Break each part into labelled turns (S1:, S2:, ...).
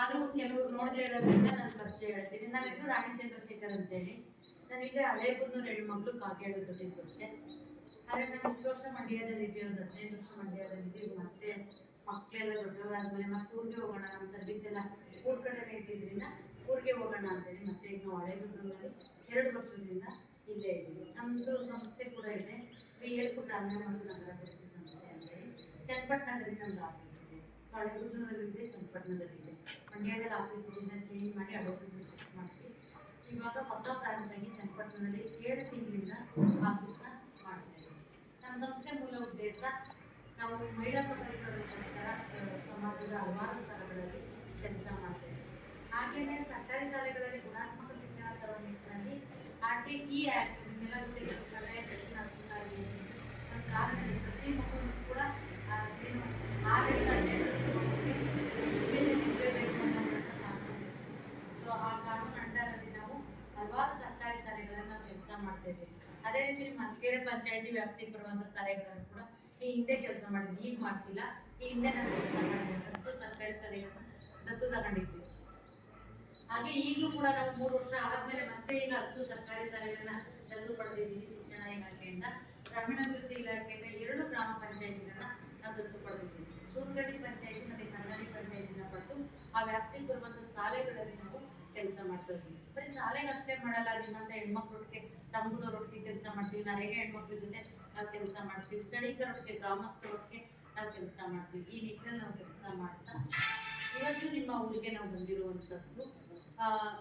S1: ಆದರೂ ಕೆಲವರು ನೋಡದೇ ಇರೋದ್ರಿಂದ ನಾನು ಪರಿಚಯ ಹೇಳ್ತೀನಿ. ನನ್ನ ಹೆಸರು ರಾಣಿ ಚಂದ್ರಶೇಖರ್ ಅಂತೇಳಿ. ನಾನೀಗ ಹಳೇಬುದ್ನೂರು ಹೆಣ್ಮಕ್ಳು ಕಾಕೇಳು ದೊಡ್ಡಿ ಸೊಸೆ. ಆದರೆ ನಾನು ಇಷ್ಟು ವರ್ಷ ಮಂಡ್ಯದಲ್ಲಿದ್ದೀವಿ, ಒಂದು 15 ವರ್ಷ ಮಂಡ್ಯದಲ್ಲಿದ್ದೀವಿ. ಮತ್ತೆ ಮಕ್ಕಳೆಲ್ಲ ದೊಡ್ಡವರಾದ್ಮೇಲೆ ಮತ್ತೆ ಊರಿಗೆ ಹೋಗೋಣ, ನಮ್ಮ ಸರ್ವಿಸ್ ಎಲ್ಲ ಊರ ಕಡೆನೇ ಇದ್ದಿದ್ದರಿಂದ ಊರಿಗೆ ಹೋಗೋಣ ಅಂತೇಳಿ ಮತ್ತೆ ಈಗ ನಾವು ಹಳೇಬುದ್ನೂರಲ್ಲಿ 2 ವರ್ಷದಿಂದ ಇಲ್ಲೇ ಇದ್ದೀವಿ. ನಮ್ಮದು ಸಂಸ್ಥೆ ಕೂಡ ಇದೆ, VL ಗ್ರಾಮೀಣ ಮತ್ತು ನಗರ ಅಭಿವೃದ್ಧಿ ಸಂಸ್ಥೆ ಅಂತೇಳಿ. ಚನ್ನಪಟ್ಟಣದಲ್ಲಿ ನಮ್ದು ಆಫೀಸ್ ಇದೆ, ಹಳೇಬುದ್ನೂರಲ್ಲಿದೆ, ಚನ್ನಪಟ್ಟಣದಲ್ಲಿದೆ. ಮಂಡ್ಯದಲ್ಲಿ ಆಫೀಸ್ ಇದೆ, ಚೇಂಜ್ ಮಾಡಿ ಹಳೇಬುದ್ನೂರು ಶಿಫ್ಟ್ ಮಾಡ್ತೀವಿ. ಇವಾಗ ಹೊಸ ಬ್ರಾಂಚ್ ಆಗಿ ಚನ್ನಪಟ್ಟಣದಲ್ಲಿ 7 ತಿಂಗಳಿಂದ ಆಫೀಸ್ನ ಮಾಡ್ತೀವಿ. ನಮ್ಮ ಸಂಸ್ಥೆ ಮೂಲ ಉದ್ದೇಶ ನಾವು ಮಹಿಳಾ ಸಬಲೀಕರಣಕ್ಕೋಸ್ಕರ ಸಮಾಜದ ಹಲವಾರು ಸ್ತರಗಳಲ್ಲಿ ಕೆಲಸ ಮಾಡ್ತೇವೆ. ಹಾಗೆಯೇ ಸರ್ಕಾರಿ ಶಾಲೆಗಳಲ್ಲಿ ಗುಣಾತ್ಮಕ ಶಿಕ್ಷಣ ತರುವ ನಿಟ್ಟಿನಲ್ಲಿ RTE ಆ್ಯಕ್ಟ್ ನಿಮ್ಮೆಲ್ಲ ಜೊತೆಗೆ ಕಾರಣ ಪ್ರತಿ ಮಕ್ಕಳು ಕೂಡ ಏನು ಆಡಳಿತ ಆ ಕಾನೂನು ಅಂಡರಲ್ಲಿ ನಾವು ಹಲವಾರು ಸರ್ಕಾರಿ ಶಾಲೆಗಳನ್ನು ನಾವು ಕೆಲಸ ಮಾಡ್ತೇವೆ. ಅದೇ ರೀತಿ ನಿಮ್ಮ ಮನ್ಕೇರೆ ಪಂಚಾಯತಿ ವ್ಯಾಪ್ತಿಗೆ ಬರುವಂತಹ ಶಾಲೆಗಳನ್ನು ಕೂಡ ಈ ಹಿಂದೆ ಕೆಲಸ ಮಾಡಿದ್ವಿ, ಈಗ ಮಾಡ್ತಿಲ್ಲ. ಈ ಹಿಂದೆ ನಾನು ಸರ್ಕಾರಿ ಶಾಲೆಗಳನ್ನು ದತ್ತು ತಗೊಂಡಿದ್ವಿ. ಹಾಗೆ ಈಗಲೂ ಕೂಡ ನಾವು 3 ವರ್ಷ ಆದ್ಮೇಲೆ ಮತ್ತೆ ಈಗ 10 ಸರ್ಕಾರಿ ಶಾಲೆಗಳನ್ನ ದತ್ತು ಪಡೆದಿದ್ದೀವಿ. ಶಿಕ್ಷಣ ಇಲಾಖೆಯಿಂದ, ಗ್ರಾಮೀಣಾಭಿವೃದ್ಧಿ ಇಲಾಖೆಯಿಂದ 2 ಗ್ರಾಮ ಪಂಚಾಯತಿಗಳನ್ನ ನಾವು ದತ್ತು ಪಡೆದಿದ್ದೀವಿ. ಸೂರ್ಗಡಿ ಪಂಚಾಯತಿ ಮತ್ತೆ ಕನ್ನಡಿ ಪಂಚಾಯತಿನ ಪಡೆದು ಆ ವ್ಯಾಪ್ತಿಗೆ ಬರುವಂತಹ ಶಾಲೆಗಳಲ್ಲಿ ನಾವು ಕೆಲಸ ಮಾಡ್ತಾ ಇದ್ದೀವಿ. ಬರೀ ಶಾಲೆಗೆ ಅಷ್ಟೇ ಮಾಡಲ್ಲ, ನಿಮ್ಮಂತ ಹೆಣ್ಮಕ್ಳೊಟ್ಟಿಗೆ ಸಮುದಾಯದೊಟ್ಟಿಗೆ ಕೆಲಸ ಮಾಡ್ತೀವಿ, ನರೇಗಾ ಹೆಣ್ಮಕ್ಳ ಜೊತೆ ನಾವು ಕೆಲಸ ಮಾಡ್ತೀವಿ, ಸ್ಥಳೀಕರೊಟ್ಟಿಗೆ ಗ್ರಾಮಸ್ಥರೊಟ್ಟಿಗೆ ನಾವು ಕೆಲಸ ಮಾಡ್ತೀವಿ. ಈ ನಿಟ್ಟಿನಲ್ಲಿ ನಾವು ಕೆಲಸ ಮಾಡ್ತಾ ಇವತ್ತು ನಿಮ್ಮ ಊರಿಗೆ ನಾವು ಬಂದಿರುವಂಥದ್ದು.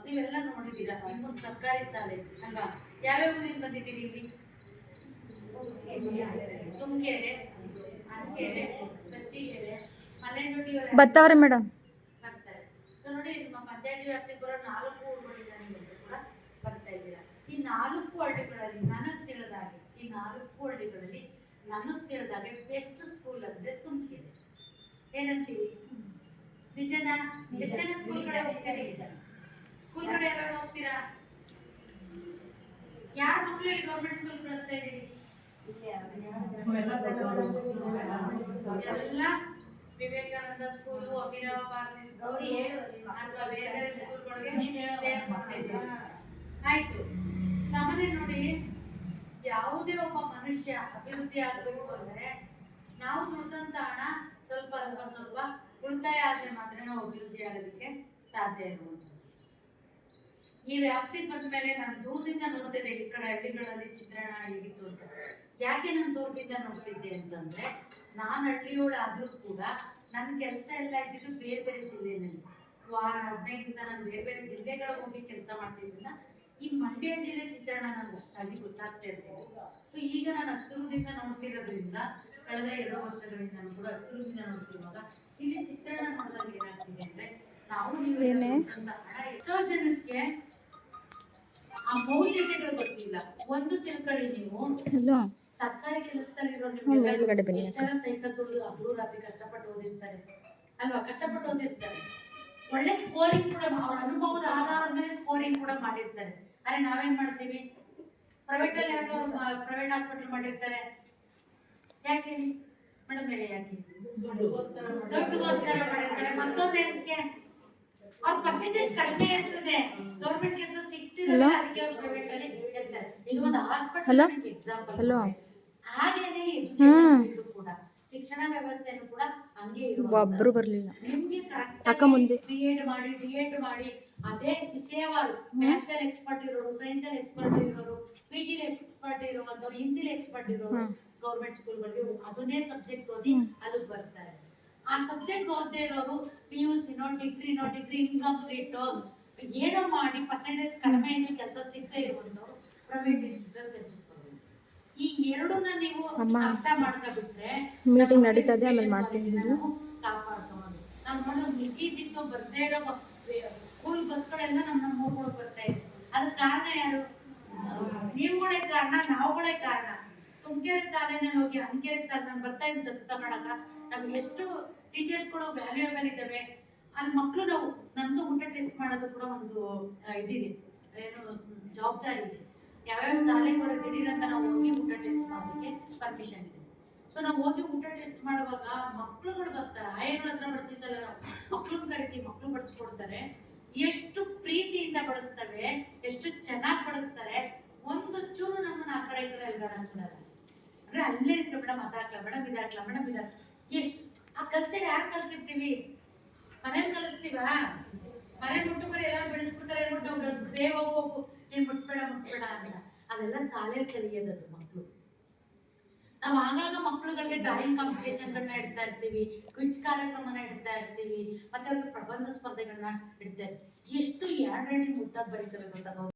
S1: ನೀವೆಲ್ಲ ನೋಡಿದ್ದೀರಾ, ನಿಮ್ಮ ಸರ್ಕಾರಿ ಶಾಲೆ ಅಲ್ವಾ? ಯಾವ್ಯಾವ ಊರಿಗೆ ಬಂದಿದ್ದೀರಿ ಇಲ್ಲಿ? ತುಮಕೆರೆ, ಅನಕೆರೆ, ಸಚ್ಚಿಗೆರೆ, ಮಲೆನೊಡ್ಡಿ
S2: ಬರ್ತಾವ್ರಿ ಮೇಡಮ್.
S1: ಬರ್ತಾರೆ. ನೋಡಿ, ನಿಮ್ಮ ಪಂಚಾಯತಿ ವ್ಯಾಪ್ತಿಗೆ ಬರೋ 4 ಊರುಗಳಿಂದ ನೀವು ಕೂಡ ಬರ್ತಾ ಇದ್ದೀರಾ. ಈ 4 ಹಳ್ಳಿಗಳಲ್ಲಿ ನನಗೆ ತಿಳಿದಾಗೆ, ಈ 4 ಹಳ್ಳಿಗಳಲ್ಲಿ ನನಗೆ ತಿಳಿದಾಗೆ ಬೆಸ್ಟ್ ಸ್ಕೂಲ್ ಅಂದ್ರೆ ತುಮಕೆರೆ. ಏನಂತೀವಿ? ನಿಜನಾ? ಎಷ್ಟು ಜನ ಸ್ಕೂಲ್ ಕಡೆ ಹೋಗ್ತೀರಿ? ಸ್ಕೂಲ್ ಕಡೆ ಯಾರು ಹೋಗ್ತೀರಾ? ಯಾರ ಮಕ್ಕಳಲ್ಲಿ ಗೌರ್ಮೆಂಟ್ ಸ್ಕೂಲ್ ಕಳಿಸ್ತಾ ಇದ್ದೀರಿ? ಎಲ್ಲ ವಿವೇಕಾನಂದ ಸ್ಕೂಲು, ಅಭಿನವ ಭಾರತಿ ಸ್ಕೂಲ್ ಅಥವಾ ಬೇರೆ ಬೇರೆ ಸ್ಕೂಲ್ಗಳಿಗೆ ಸೇರಿಸ್ಕೊಂಡಿದ್ದೀವಿ. ಆಯ್ತು. ಸಾಮಾನ್ಯ ನೋಡಿ, ಯಾವುದೇ ಒಬ್ಬ ಮನುಷ್ಯ ಅಭಿವೃದ್ಧಿ ಆಗಬೇಕು ಅಂದ್ರೆ ನಾವು ದುಡ್ದಂತ ಹಣ ಸ್ವಲ್ಪ ಸ್ವಲ್ಪ ಉಳಿತಾಯ ಆದ್ರೆ ಮಾತ್ರ ನಾವು ಅಭಿವೃದ್ಧಿ ಆಗೋದಕ್ಕೆ ಸಾಧ್ಯ ಇರುವುದು. ಈ ವ್ಯಾಪ್ತಿಗೆ ಬಂದ ಮೇಲೆ ನಾನು ದೂರದಿಂದ ನೋಡ್ತಿದ್ದೆ ಈ ಕಡೆ ಹಳ್ಳಿಗಳಲ್ಲಿ ಚಿತ್ರಣ ಹೇಗಿತ್ತು ಅಂತ. ಯಾಕೆ ನಾನು ದೂರದಿಂದ ನೋಡ್ತಿದ್ದೆ ಅಂತಂದ್ರೆ, ನಾನು ಹಳ್ಳಿಯೋಳು ಆದ್ರೂ ಕೂಡ ನನ್ನ ಕೆಲಸ ಎಲ್ಲ ಇದ್ದಿದ್ದು ಬೇರೆ ಬೇರೆ ಜಿಲ್ಲೆಯಲ್ಲಿ. ವಾರ 15 ದಿವಸ ನಾನು ಬೇರೆ ಬೇರೆ ಜಿಲ್ಲೆಗಳಿಗೆ ಹೋಗಿ ಕೆಲಸ ಮಾಡ್ತಿದ್ರಿಂದ ಈ ಮಂಡ್ಯ ಜಿಲ್ಲೆ ಚಿತ್ರಣ ನನಗೆ ಅಷ್ಟಾಗಿ ಗೊತ್ತಾಗ್ತಾ ಇರ್ಲಿಲ್ಲ. ಸೊ ಈಗ ನಾನು ಹತ್ತಿರದಿಂದ ನೋಡ್ತಿರೋದ್ರಿಂದ, ಕಳೆದ 2 ವರ್ಷಗಳಿಂದ ಕೂಡ ಹತ್ತಿರದಿಂದ ನೋಡ್ತಿರುವಾಗ ಇಲ್ಲಿ ಚಿತ್ರಣ ನೋಡಿದಾಗ ಏನಾಗ್ತಿದೆ ಅಂದ್ರೆ, ನಾವು ನೀವು ಎಷ್ಟೋ ಜನಕ್ಕೆ ಆ ಮೌಲ್ಯತೆಗಳು ಗೊತ್ತಿಲ್ಲ. ಒಂದು ತಿಳ್ಕೊಳ್ಳಿ, ನೀವು ಸರ್ಕಾರಿ ಕೆಲಸದಲ್ಲಿ ಎಷ್ಟು ಜನ ಸೈಕಲ್ ತುಳಿದು ಹಗಲು ರಾತ್ರಿ ಕಷ್ಟಪಟ್ಟು ಓದಿರ್ತಾರೆ ಅಲ್ವಾ? ಕಷ್ಟಪಟ್ಟು ಓದಿರ್ತಾರೆ, ಒಳ್ಳೆ ಸ್ಕೋರಿಂಗ್ ಕೂಡ ಅವ್ರ ಅನುಭವದ ಆಧಾರದ ಮೇಲೆ ಸ್ಕೋರಿಂಗ್ ಕೂಡ ಮಾಡಿರ್ತಾರೆ. ಆದ್ರೆ ನಾವೇನ್ ಮಾಡ್ತೀವಿ? ಪ್ರೈವೇಟ್ ಅಲ್ಲಿ ಯಾರು ಪ್ರೈವೇಟ್ ಹಾಸ್ಪಿಟಲ್ ಮಾಡಿರ್ತಾರೆ, ಯಾಕೆ ಮೇಡಮ್ ಹೇಳಿ? ಯಾಕೆ? ದುಡ್ಡುಗೋಸ್ಕರ ಮಾಡಿರ್ತಾರೆ. ಮತ್ತೊಂದೇನಕ್ಕೆ? ಅವ್ರ ಪರ್ಸೆಂಟೇಜ್ ಕಡಿಮೆ ಇರ್ತದೆ, ಗೌರ್ಮೆಂಟ್ ಕೆಲಸ ಸಿಗ್ತಿರಲ್ಲ, ಅದಕ್ಕೆ ಅವ್ರು ಪ್ರೈವೇಟ್ ಅಲ್ಲಿ ಇರ್ತಾರೆ. ಇದು ಒಂದು ಹಾಸ್ಪಿಟಲ್ ಎಕ್ಸಾಂಪಲ್. ಹಾಗೇನೆ ಎಜುಕೇಶನ್ ಕೂಡ, ಶಿಕ್ಷಣ ವ್ಯವಸ್ಥೆನೂ ಕೂಡ ಹಂಗೆ ಇರುವ
S2: ಒಬ್ರು ಬರ್ಲಿಲ್ಲ.
S1: ನಿಮ್ಗೆ ಕರೆಕ್ಟ್ BEd ಮಾಡಿ DEd ಮಾಡಿ ಅದೇ ವಿಷಯವಾರು ಮ್ಯಾಥ್ಸ್ ಅಲ್ಲಿ ಎಕ್ಸ್ಪರ್ಟ್ ಇರೋರು, ಸೈನ್ಸ್ ಅಲ್ಲಿ ಎಕ್ಸ್ಪರ್ಟ್ ಇರೋರು, PT ಎಕ್ಸ್ಪರ್ಟ್ ಇರುವಂತವ್ರು, ಹಿಂದಿ ಎಕ್ಸ್ಪರ್ಟ್ ಇರೋರು ಗೌರ್ಮೆಂಟ್ ಸ್ಕೂಲ್ಗಳಿಗೆ ಅದನ್ನೇ ಸಬ್ಜೆಕ್ಟ್ ಓದಿ ಅದಕ್ಕೆ ಬರ್ತಾರೆ. ಆ ಸಬ್ಜೆಕ್ಟ್ ಓದದೇ ಇರೋರು PUC ಡಿಗ್ರಿ ಇನ್ಕಂಪ್ಲೀಟ್ ಏನೋ ಮಾಡಿ ಪರ್ಸೆಂಟೇಜ್ ಕಡಿಮೆ ಇದ್ದು ಕೆಲಸ ಸಿಗದೆ ಇರುವಂತವ್ರು ಪ್ರೈವೇಟ್ ಇನ್ಸ್ಟಿಟ್ಯೂಟ್ ಕೆಲಸ. ಈ ಎರಡನ್ನ ನೀವು ಅರ್ಥ ಮಾಡ್ಕೊಂಡ್ಬಿಟ್ರೆ
S2: ಮೀಟಿಂಗ್ ನಡೀತದೆ, ಆಮೇಲೆ ಮಾಡ್ತೀನಿ.
S1: ಕಾಪಾಡ್ಕೊಂಡು ನಾವು ನೋಡೋ ಮುಗಿ ಬಿತ್ತು ಬರ್ದೇ ಇರೋ ಸ್ಕೂಲ್ ಬಸ್ಗಳೆಲ್ಲ ನಮ್ಮ ಊರುಗಳಿಗೆ ಬರ್ತಾ ಇದೆ. ಅದಕ್ಕೆ ಕಾರಣ ಯಾರು? ನೀವುಗಳೇ ಕಾರಣ, ನಾವುಗಳೇ ಕಾರಣ. ತುಮಕೆರೆ ಶಾಲೆನಲ್ಲಿ ಹೋಗಿ ಅನಕೆರೆ ಶಾಲೆ ನಾನು ಬರ್ತಾ ಇದ್ದ ತಗೊಳಕ ನಮ್ಗೆ ಎಷ್ಟು ಟೀಚರ್ಸ್ಗಳು ವ್ಯಾಲ್ಯೂಯಬಲ್ ಇದ್ದಾವೆ. ಅಲ್ಲಿ ಮಕ್ಕಳು ನಾವು ನಮ್ದು ಊಟ ಟೆಸ್ಟ್ ಮಾಡೋದು ಕೂಡ ಒಂದು ಇದಿದೆ, ಏನು ಜವಾಬ್ದಾರಿ ಇದೆ. ಯಾವ್ಯಾವ ಶಾಲೆಗೆ ಬರೋ ದಿಢೀರಂತ ನಾವು ಹೋಗಿ ಊಟ ಟೆಸ್ಟ್ ಮಾಡೋದಕ್ಕೆ ಪರ್ಮಿಷನ್ ಇದೆ. ಸೊ ನಾವು ಹೋಗಿ ಊಟ ಟೆಸ್ಟ್ ಮಾಡುವಾಗ ಮಕ್ಳುಗಳು ಬರ್ತಾರೆ, ಆಯಗಳ ಹತ್ರ ಬಡಿಸಲ್ಲ, ನಾವು ಮಕ್ಳನ್ನ ಕರಿತೀವಿ, ಮಕ್ಳು ಬಡಿಸ್ಕೊಡ್ತಾರೆ. ಎಷ್ಟು ಪ್ರೀತಿಯಿಂದ ಬಡಿಸ್ತವೆ, ಎಷ್ಟು ಚೆನ್ನಾಗಿ ಬಡಿಸ್ತಾರೆ. ಒಂದು ಚೂರು ನಮ್ಮನ್ನ ಆ ಕಡೆ ಈ ಕಡೆ ಅಲ್ಗಾಡಲ್ಲ. ಅಂದ್ರೆ ಅಲ್ಲೇ ಇರ್ತೀವಿ, ಮೇಡಮ್ ಅದಾಕ್ಲ ಮೇಡಮ್ ಇದಾಕ್ಲ ಮೇಡಮ್ ಇದಾಕ್ಲ. ಎಷ್ಟು ಆ ಕಲ್ಚರ್ ಯಾರು ಕಲ್ಸಿರ್ತೀವಿ? ಮನೇಲಿ ಕಲಿಸ್ತೀವ? ಮನೆ ಮುಟ್ಟುಬರಿ ಎಲ್ಲ ಬೆಳೆಸ್ಬಿಡ್ತಾರೆ, ಏನ್ಬಿಟ್ಟು ನಾವು ಬೆಳೆಸ್ಬಿಡ್ತೇವೆ, ಹೋಗು ಏನ್ ಮುಟ್ಬೇಡ ಅಂತ. ಅದೆಲ್ಲ ಶಾಲೆಯಲ್ಲಿ ಕಲಿಯೋದದು ಮಕ್ಕಳು. ನಾವು ಆಗಾಗ ಮಕ್ಕಳುಗಳಿಗೆ ಡ್ರಾಯಿಂಗ್ ಕಾಂಪಿಟೇಷನ್ಗಳನ್ನ ಇಡ್ತಾ ಇರ್ತೀವಿ, ಕ್ವಿಜ್ ಕಾರ್ಯಕ್ರಮನ ಇಡ್ತಾ ಇರ್ತೀವಿ, ಮತ್ತೆ ಅವ್ರಿಗೆ ಪ್ರಬಂಧ ಸ್ಪರ್ಧೆಗಳನ್ನ ಇಡ್ತಾ ಇರ್ತೀವಿ. ಎಷ್ಟು ಎರಡರಡಿ ಮುದ್ದಾಗಿ ಬರೀತವೆ ಗೊತ್ತಾಗ